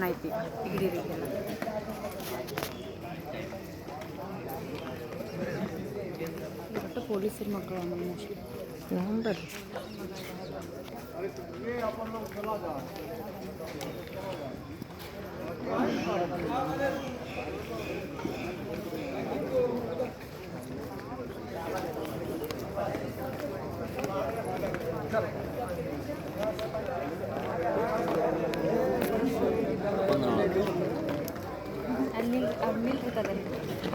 ಐತಿ ಹಿಡೀರಿಗೆಲ್ಲ ಒಟ್ಟು ಪೊಲೀಸರ ಮಕ್ಕಳು ಮೋಸ್ಟ್ಲಿ ಬರ್ರಿ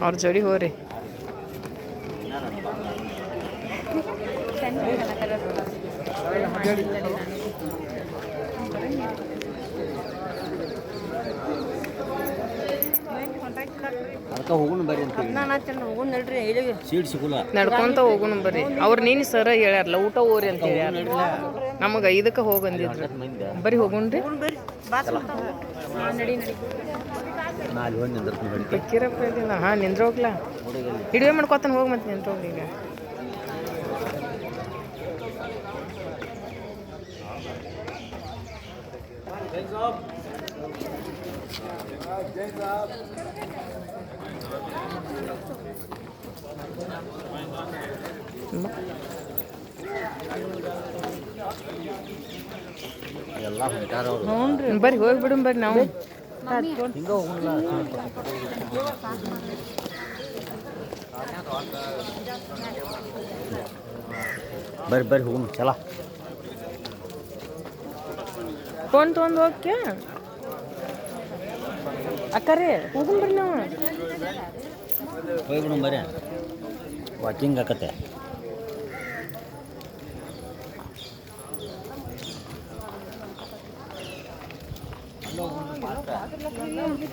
ಅವ್ರ ಜೋಡಿ ಹೋರಿ ನಡ್ಕೊಂತ ಹೋಗೋಣ ಬರ್ರಿ ಅವ್ರು ನೀನು ಸರ ಹೇಳ್ಯಾರಲ್ಲ ಊಟ ಹೋರಿ ಅಂತ ಹೇಳ್ಯಾರ ನಮಗೆ ಇದಕ್ಕೆ ಹೋಗಂದಿದ್ರು ಬರ್ರಿ ಹೋಗೋಣ್ರಿ ಕಿರಪ್ಪ ಇದಿಲ್ಲ ಹಾಂ ನಿಂದ್ರ ಹೋಗ್ಲಾ ಹಿಡಿವೆ ಮಾಡ್ಕೊತಾನೆ ಹೋಗಿ ಮತ್ತೆ ನಿಂದ್ರ ಹೋಗ್ಲಿ ಈಗ ಹ್ಞೂ ಬರ್ರಿ ಹೋಗ್ಬಿಡು ಬರ್ರಿ ನಾವು ಬರ್ರಿ ಬರ್ರಿ ಹೋಗೋಣ ಚಲ ಫೋನ್ ತೊಗೊಂಡು ಹೋಗ್ಕೆ ಅಕ್ಕರೇ ಹೋಗೋಣ ಬರ್ರಿ ನಾವು ಹೋಗ್ಬಿಡು ಬರ್ರಿ ವಾಕಿಂಗ್ ಆಕತ್ತೆ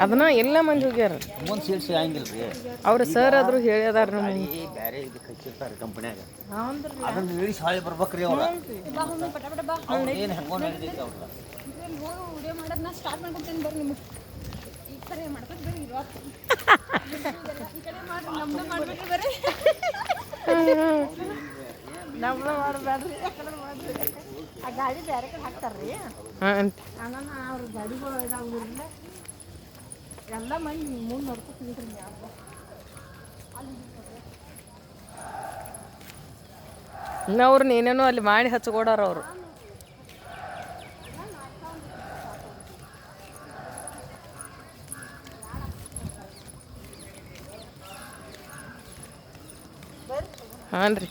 ಅದನ್ನ ಎಲ್ಲ ಮಂದಿ ಹೋಗ್ಯಾರ ಮುಂದೆ ಸೀಟ್ಸ್ ಆಗಂಗಿಲ್ಲ ರೀ ಅವ್ರ ಸರ್ ಆದರೂ ಹೇಳ್ಯದಾರ ಬೇರೆ ಇದಕ್ಕೆ ಹಚ್ಚಿರ್ತಾರೆ ಕಂಪ್ನ್ಯಾಗ ಅದನ್ನ ಇಳಿಸಿ ಹಾಳಿ ಬರ್ಬೇಕ್ರಿ ಅವ್ರ ಏನು ಹೆಂಗೋ ನಡೀತೈತಿ ಅವ್ರ ವಿಡಿಯೋ ಮಾಡೋದನ್ನ ಸ್ಟಾರ್ಟ್ ಮಾಡ್ಕೊತೀನಿ ಬರ್ರಿ ನಿಮಗೆ ಈ ಕಡೆ ಮಾಡ್ಬೇಕು ಬರ್ರಿ ಈ ಕಡೆ ಮಾಡಿ ನಮ್ದು ಮಾಡ್ಬೇಕ್ರಿ ಬರ್ರಿ ನಮ್ದು ಮಾಡಬೇಡ್ರಿ ಆ ಗಾಡಿ ಬೇರೆ ಕಡೆ ಹಾಕ್ತಾರ್ರಿ ಹಂಗನ ಅವ್ರ ಗಾಡಿಗಳು ಇದಾಗಿರಲಿಲ್ಲ ಎಲ್ಲ ಮಂದಿ ಮುಂದೆ ನೋಡ್ಕೊತಿದ್ರಿ ಅವ್ರನ್ನ ಏನೇನೋ ಅಲ್ಲಿ ಮಾಡಿ ಹಚ್ಕೊಡಾರ ಅವರು ಹಾಂ ರೀ